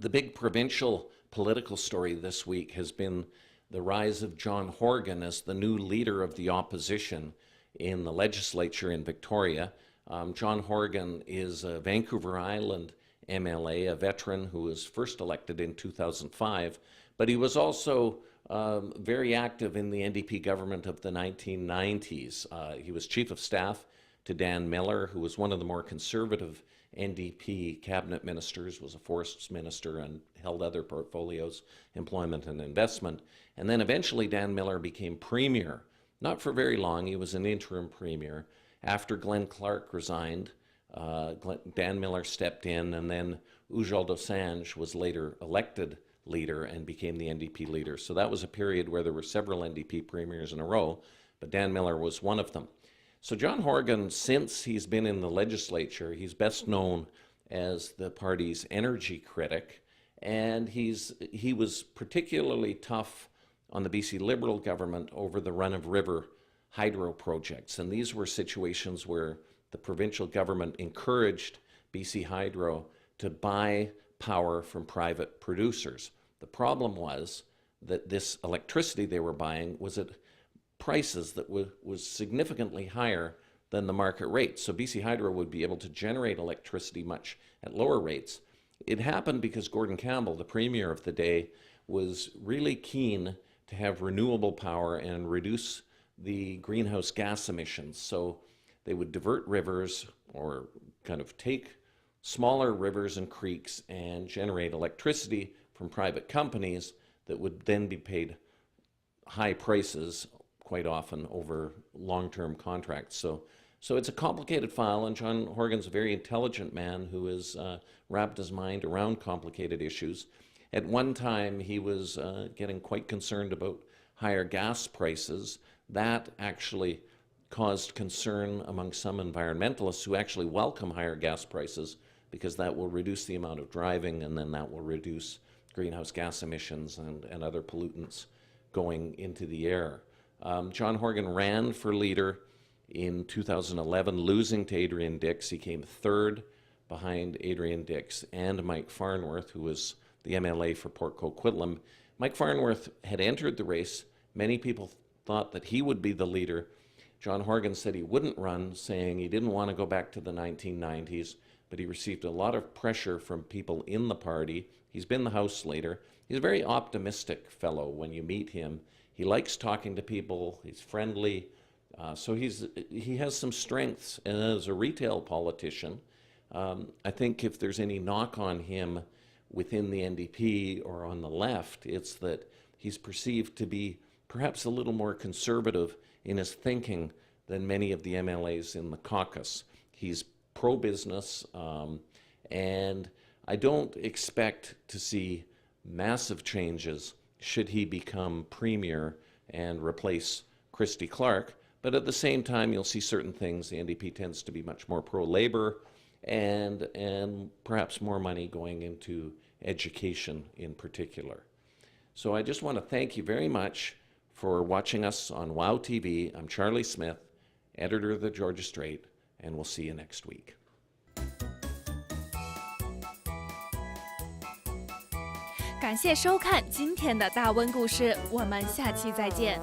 The big provincial political story this week has been the rise of John Horgan as the new leader of the opposition in the legislature in Victoria. John Horgan is a Vancouver Island MLA, a veteran who was first elected in 2005, but he was also very active in the NDP government of the 1990s. He was chief of staff to Dan Miller, who was one of the more conservative NDP cabinet ministers, was a forests minister and held other portfolios, employment and investment. And then eventually Dan Miller became premier. Not for very long, he was an interim premier. After Glenn Clark resigned, Dan Miller stepped in, and then Ujjal Dosanjh was later elected leader and became the NDP leader. So that was a period where there were several NDP premiers in a row, but Dan Miller was one of them. So John Horgan, since he's been in the legislature, he's best known as the party's energy critic, and he was particularly tough on the BC Liberal government over the run-of-river hydro projects. And these were situations where the provincial government encouraged BC Hydro to buy power from private producers. The problem was that this electricity they were buying was at prices that was significantly higher than the market rate. So BC Hydro would be able to generate electricity much at lower rates. It happened because Gordon Campbell, the premier of the day, was really keen to have renewable power and reduce the greenhouse gas emissions. So they would divert rivers or kind of take smaller rivers and creeks and generate electricity from private companies that would then be paid high prices quite often over long-term contracts. So it's a complicated file, and John Horgan's a very intelligent man who has wrapped his mind around complicated issues. At one time, he was getting quite concerned about higher gas prices. That actually caused concern among some environmentalists who actually welcome higher gas prices because that will reduce the amount of driving, and then that will reduce greenhouse gas emissions and other pollutants going into the air. John Horgan ran for leader in 2011, losing to Adrian Dix. He came third behind Adrian Dix and Mike Farnworth, who was the MLA for Port Coquitlam. Mike Farnworth had entered the race. Many people thought that he would be the leader. John Horgan said he wouldn't run, saying he didn't want to go back to the 1990s, but he received a lot of pressure from people in the party. He's been the House leader. He's a very optimistic fellow when you meet him. He likes talking to people. He's friendly. So he has some strengths as a retail politician. I think if there's any knock on him within the NDP or on the left, it's that he's perceived to be perhaps a little more conservative in his thinking than many of the MLAs in the caucus. He's pro-business, and I don't expect to see massive changes should he become premier and replace Christy Clark. But at the same time, you'll see certain things. The NDP tends to be much more pro-labor, and perhaps more money going into education in particular. So I just want to thank you very much for watching us on WOW TV. I'm Charlie Smith, editor of the Georgia Straight, and we'll see you next week. 感谢收看今天的大温故事，我们下期再见。